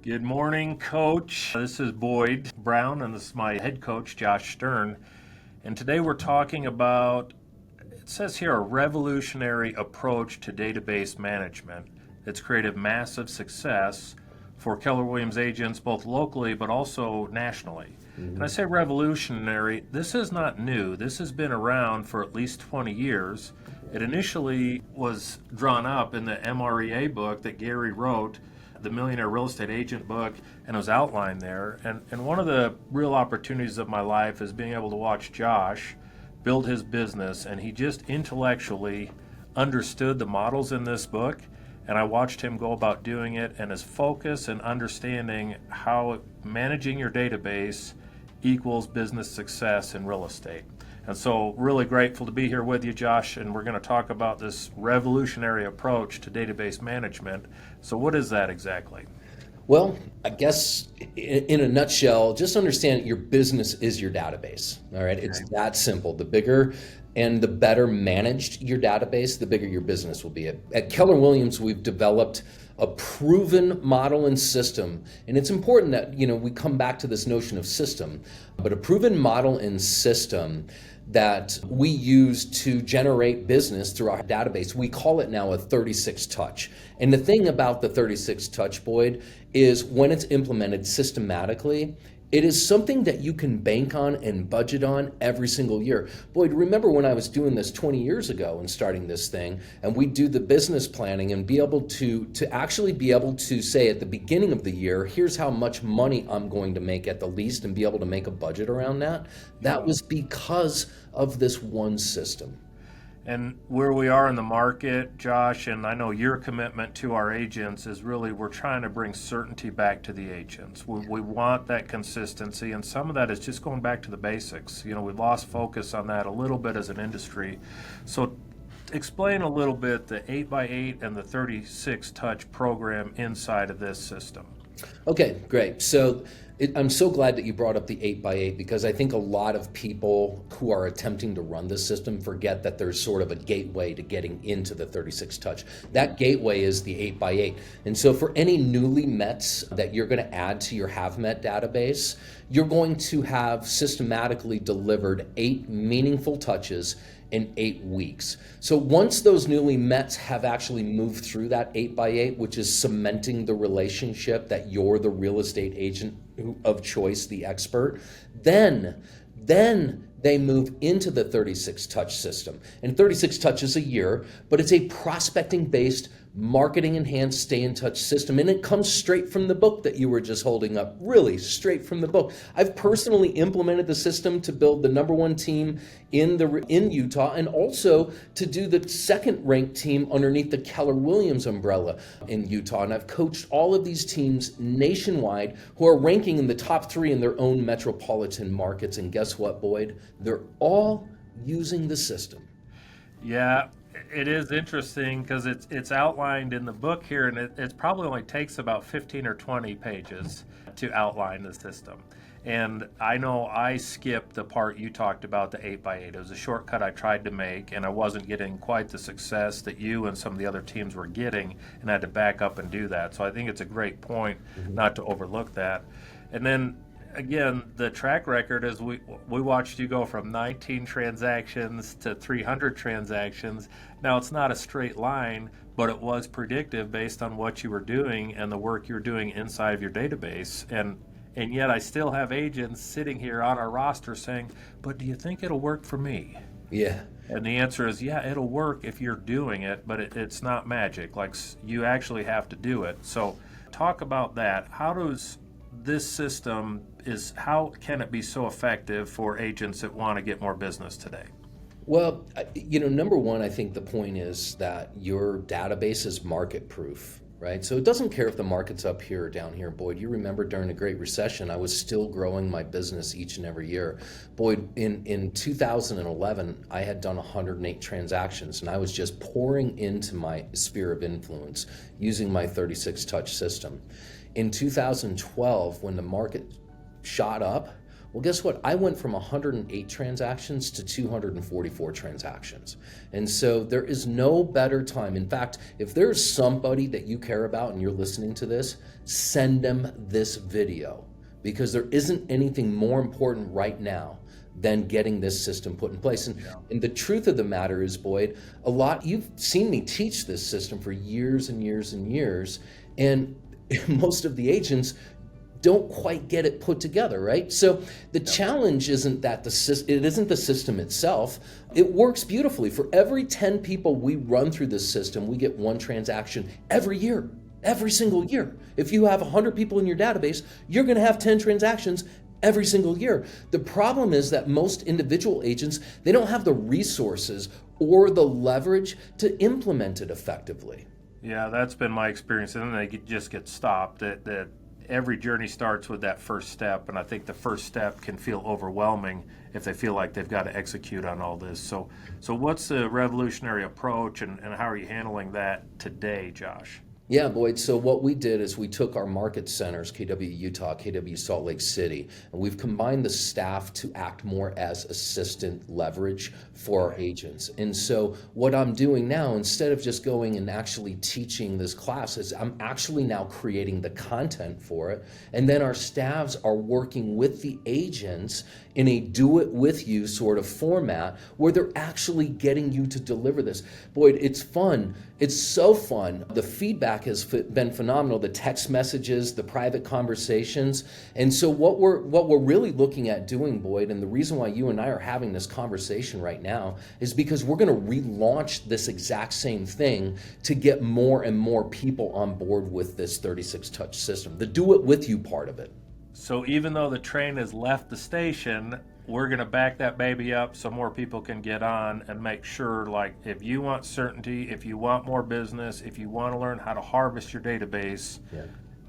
Good morning, Coach. This is Boyd Brown, and this is my head coach, Josh Stern. And today we're talking about, it says here, a revolutionary approach to database management that's created massive success for Keller Williams agents, both locally but also nationally. And I say revolutionary, this is not new. This has been around for at least 20 years. It initially was drawn up in the MREA book that Gary wrote, the Millionaire Real Estate Agent book, and it was outlined there. And one of the real opportunities of my life is being able to watch Josh build his business, and he just intellectually understood the models in this book, and I watched him go about doing it, and his focus and understanding how managing your database equals business success in real estate. And so really grateful to be here with you, Josh, and we're going to talk about this revolutionary approach to database management. So what is that exactly? Well, I guess in a nutshell, just understand your business is your database. All right. It's that simple. The bigger and the better managed your database, the bigger your business will be. At Keller Williams, we've developed a proven model and system. And it's important that, we come back to this notion of system, but a proven model and system that we use to generate business through our database. We call it now a 36 touch. And the thing about the 36 touch, Boyd, is when it's implemented systematically, it is something that you can bank on and budget on every single year. Boyd, remember when I was doing this 20 years ago and starting this thing, and we'd do the business planning and be able to actually be able to say at the beginning of the year, here's how much money I'm going to make at the least, and be able to make a budget around that. That was because of this one system. And where we are in the market, Josh, and I know your commitment to our agents is really we're trying to bring certainty back to the agents. We want that consistency, and some of that is just going back to the basics. We've lost focus on that a little bit as an industry. So explain a little bit the 8x8 and the 36 touch program inside of this system. Okay, great. So I'm so glad that you brought up the 8x8 because I think a lot of people who are attempting to run this system forget that there's sort of a gateway to getting into the 36 touch. That gateway is the 8x8. And so for any newly Mets that you're going to add to your have met database, you're going to have systematically delivered 8 meaningful touches in 8 weeks. So once those newly Mets have actually moved through that 8x8, which is cementing the relationship that you're the real estate agent of choice, the expert, then they move into the 36 touch system. And 36 touches a year, but it's a prospecting based marketing enhanced stay in touch system, and it comes straight from the book that you were just holding up, really straight from the book. I've personally implemented the system to build the #1 team in Utah, and also to do the second ranked team underneath the Keller Williams umbrella in Utah. And I've coached all of these teams nationwide who are ranking in the top 3 in their own metropolitan markets. And guess what, Boyd? They're all using the system. Yeah, it is interesting because it's outlined in the book here, and it probably only takes about 15 or 20 pages to outline the system. And I know I skipped the part you talked about, the 8x8. It was a shortcut I tried to make, and I wasn't getting quite the success that you and some of the other teams were getting, and I had to back up and do that. So I think it's a great point not to overlook that. And then again, the track record is we watched you go from 19 transactions to 300 transactions. Now, it's not a straight line, but it was predictive based on what you were doing and the work you were doing inside of your database. And yet I still have agents sitting here on our roster saying, but do you think it'll work for me? Yeah. And the answer is, yeah, it'll work if you're doing it, but it's not magic. Like, you actually have to do it. So talk about that. How does this system how can it be so effective for agents that want to get more business today? Well, number one, I think the point is that your database is market proof, right? So it doesn't care if the market's up here or down here. Boyd, you remember during the Great Recession, I was still growing my business each and every year. Boyd, in 2011, I had done 108 transactions, and I was just pouring into my sphere of influence using my 36 touch system. In 2012, when the market shot up, Well, guess what? I went from 108 transactions to 244 transactions. And so there is no better time. In fact, if there's somebody that you care about and you're listening to this, send them this video, because there isn't anything more important right now than getting this system put in place. And the truth of the matter is, Boyd, you've seen me teach this system for years and years and years, and most of the agents don't quite get it put together, right? So the challenge isn't that it isn't the system itself. It works beautifully. For every 10 people we run through this system, we get one transaction every year, every single year. If you have 100 people in your database, you're gonna have 10 transactions every single year. The problem is that most individual agents, they don't have the resources or the leverage to implement it effectively. Yeah, that's been my experience, and then they just get stopped. That every journey starts with that first step, and I think the first step can feel overwhelming if they feel like they've got to execute on all this. So what's the revolutionary approach, and how are you handling that today, Josh? Yeah, Boyd. So what we did is we took our market centers, KW Utah, KW Salt Lake City, and we've combined the staff to act more as assistant leverage for our agents. And so what I'm doing now, instead of just going and actually teaching this class, is I'm actually now creating the content for it. And then our staffs are working with the agents in a do-it-with-you sort of format where they're actually getting you to deliver this. Boyd, it's fun. It's so fun. The feedback has been phenomenal. The text messages, the private conversations. And so what we're really looking at doing, Boyd, and the reason why you and I are having this conversation right now is because we're going to relaunch this exact same thing to get more and more people on board with this 36-touch system, the do-it-with-you part of it. So even though the train has left the station, we're going to back that baby up so more people can get on and make sure, like, if you want certainty, if you want more business, if you want to learn how to harvest your database,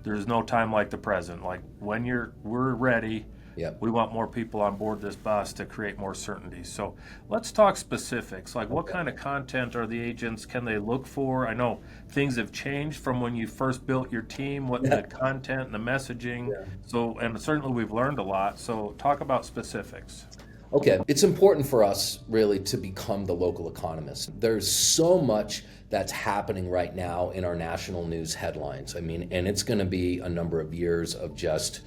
there's no time like the present. Like, when we're ready, we want more people on board this bus to create more certainty. So let's talk specifics. Like, what kind of content are the agents, can they look for? I know things have changed from when you first built your team, what the content and the messaging. So, and certainly we've learned a lot. So talk about specifics. Okay, it's important for us really to become the local economist. There's so much that's happening right now in our national news headlines. I mean, and it's going to be a number of years of just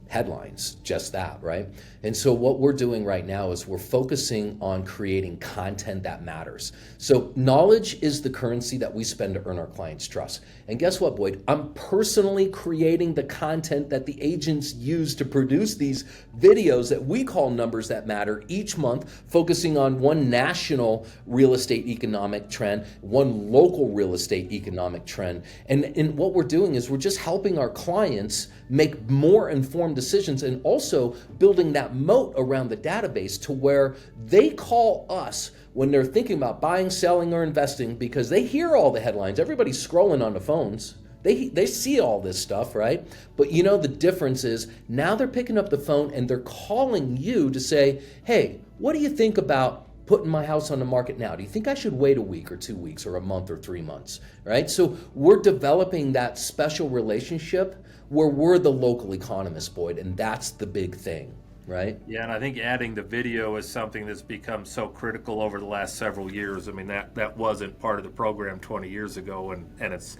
headlines, just that, right? And so what we're doing right now is we're focusing on creating content that matters. So knowledge is the currency that we spend to earn our clients' trust. And guess what, Boyd? I'm personally creating the content that the agents use to produce these videos that we call Numbers That Matter each month, focusing on one national real estate economic trend, one local real estate economic trend. And what we're doing is we're just helping our clients make more informed decisions, and also building that moat around the database to where they call us when they're thinking about buying, selling, or investing, because they hear all the headlines. Everybody's scrolling on the phones. They see all this stuff, right? But you know, the difference is now they're picking up the phone and they're calling you to say, hey, what do you think about putting my house on the market now? Do you think I should wait a week or 2 weeks or a month or 3 months, right? So we're developing that special relationship where we're the local economist, Boyd, and that's the big thing, right? Yeah, and I think adding the video is something that's become so critical over the last several years. I mean, that wasn't part of the program 20 years ago, and it's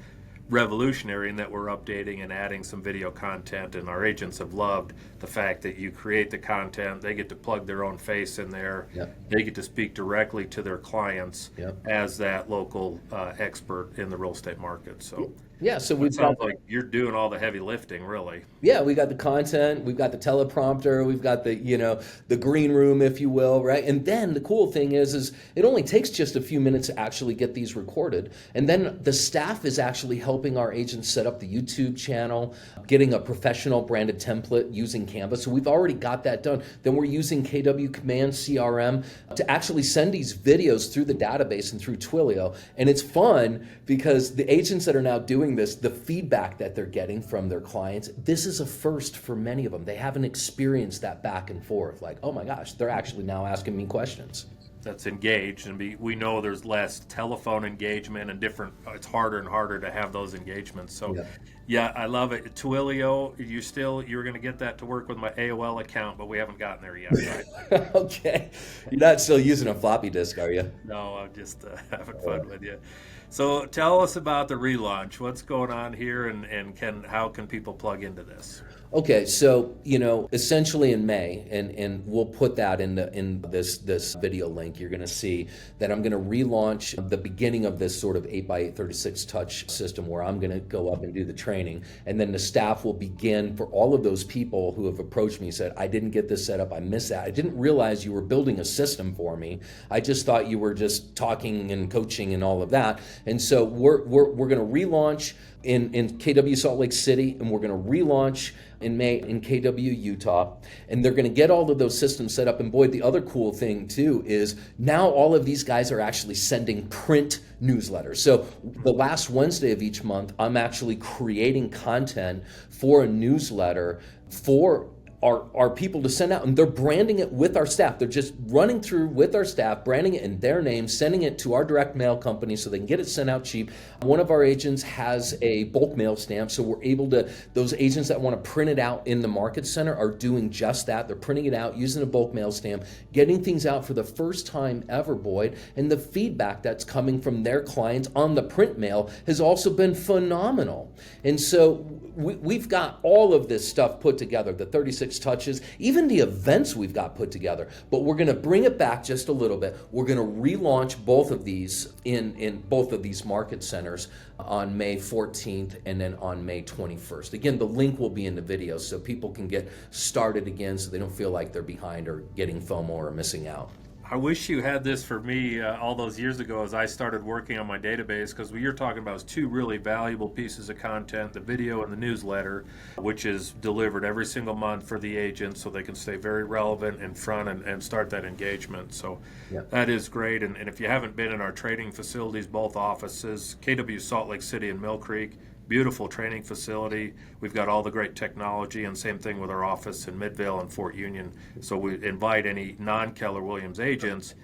revolutionary in that we're updating and adding some video content, and our agents have loved the fact that you create the content, they get to plug their own face in there, they get to speak directly to their clients as that local expert in the real estate market. So yeah, so we've sounds like you're doing all the heavy lifting, really. Yeah, we got the content, we've got the teleprompter, we've got the, the green room, if you will, right? And then the cool thing is it only takes just a few minutes to actually get these recorded. And then the staff is actually helping our agents set up the YouTube channel, getting a professional branded template using Canva. So we've already got that done. Then we're using KW Command CRM to actually send these videos through the database and through Twilio. And it's fun because the agents that are now doing this, the feedback that they're getting from their clients, this is a first for many of them. They haven't experienced that back and forth. Like, oh my gosh, they're actually now asking me questions. that's engaged, and we know there's less telephone engagement and different. It's harder and harder to have those engagements. So, Yeah. yeah, I love it. Twilio, you're going to get that to work with my AOL account, but we haven't gotten there yet, right? Okay. You're not still using a floppy disk, are you? No, I'm just having Yeah. fun with you. So, tell us about the relaunch. What's going on here, and how can people plug into this? Okay, so essentially in May, and we'll put that in this video link. You're going to see that I'm going to relaunch the beginning of this sort of 8x8 36 touch system, where I'm going to go up and do the training, and then the staff will begin for all of those people who have approached me and said, "I didn't get this set up. I missed that. I didn't realize you were building a system for me. I just thought you were just talking and coaching and all of that." And so we're going to relaunch in KW Salt Lake City, and we're going to relaunch in May in KW Utah, and they're going to get all of those systems set up. And boy, the other cool thing too is now all of these guys are actually sending print newsletters. So the last Wednesday of each month, I'm actually creating content for a newsletter for our people to send out, and they're branding it with our staff. They're just running through with our staff, branding it in their name, sending it to our direct mail company so they can get it sent out cheap. One of our agents has a bulk mail stamp, so we're able to, those agents that want to print it out in the market center are doing just that. They're printing it out using a bulk mail stamp, getting things out for the first time ever, Boyd, and the feedback that's coming from their clients on the print mail has also been phenomenal. And so we've got all of this stuff put together, the 36 touches, even the events we've got put together, but we're going to bring it back just a little bit. We're going to relaunch both of these in both of these market centers on May 14th and then on May 21st. Again, the link will be in the video so people can get started again so they don't feel like they're behind or getting FOMO or missing out. I wish you had this for me all those years ago as I started working on my database, because what you're talking about is two really valuable pieces of content, the video and the newsletter, which is delivered every single month for the agents so they can stay very relevant in front and start that engagement. So Yeah. that is great. And if you haven't been in our training facilities, both offices, KW Salt Lake City and Mill Creek, beautiful training facility. We've got all the great technology, and same thing with our office in Midvale and Fort Union. So we invite any non-Keller Williams agents,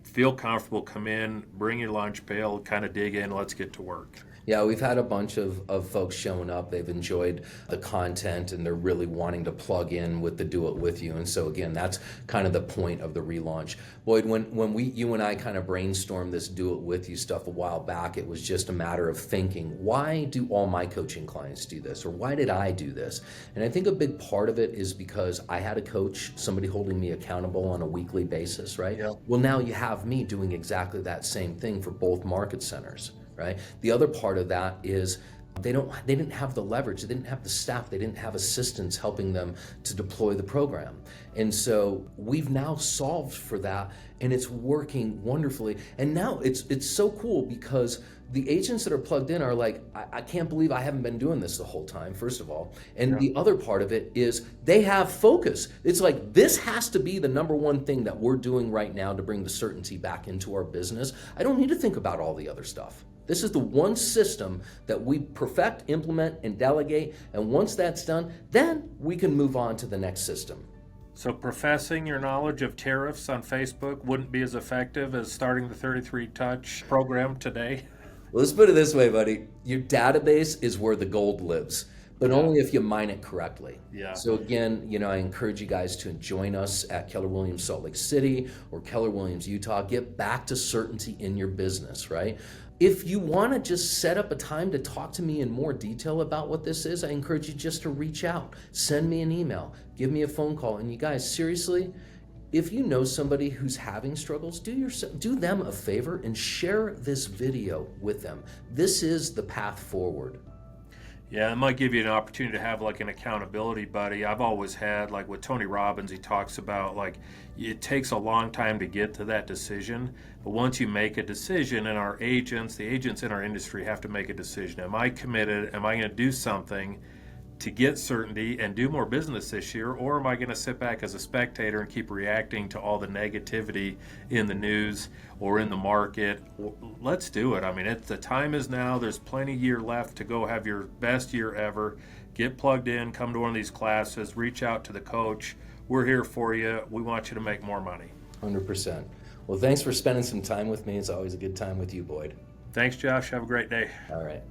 feel comfortable, come in, bring your lunch pail, kind of dig in, let's get to work. Yeah, we've had a bunch of folks showing up. They've enjoyed the content and they're really wanting to plug in with the do it with you. And so again, that's kind of the point of the relaunch. Boyd, when you and I kind of brainstormed this do it with you stuff a while back, it was just a matter of thinking, why do all my coaching clients do this? Or why did I do this? And I think a big part of it is because I had a coach, somebody holding me accountable on a weekly basis, right? Yeah. Well, now you have me doing exactly that same thing for both market centers. Right. The other part of that is they didn't have the leverage, they didn't have the staff, they didn't have assistants helping them to deploy the program. And so we've now solved for that, and it's working wonderfully. And now it's so cool because the agents that are plugged in are like, I can't believe I haven't been doing this the whole time, first of all. And Yeah. the other part of it is they have focus. It's like, this has to be the number one thing that we're doing right now to bring the certainty back into our business. I don't need to think about all the other stuff. This is the one system that we perfect, implement, and delegate. And once that's done, then we can move on to the next system. So professing your knowledge of tariffs on Facebook wouldn't be as effective as starting the 33 Touch program today? Well, let's put it this way, buddy. Your database is where the gold lives, but only if you mine it correctly. Yeah. So again, I encourage you guys to join us at Keller Williams Salt Lake City or Keller Williams Utah. Get back to certainty in your business, right? If you want to just set up a time to talk to me in more detail about what this is, I encourage you just to reach out, send me an email, give me a phone call. And you guys, seriously, if you know somebody who's having struggles, do them a favor and share this video with them. This is the path forward. Yeah, it might give you an opportunity to have like an accountability buddy. I've always had, like with Tony Robbins, he talks about like it takes a long time to get to that decision. But once you make a decision, and the agents in our industry have to make a decision. Am I committed? Am I going to do something to get certainty and do more business this year? Or am I going to sit back as a spectator and keep reacting to all the negativity in the news or in the market? Let's do it. I mean, the time is now. There's plenty of year left to go have your best year ever. Get plugged in, come to one of these classes, reach out to the coach. We're here for you. We want you to make more money. 100%. Well, thanks for spending some time with me. It's always a good time with you, Boyd. Thanks, Josh. Have a great day. All right.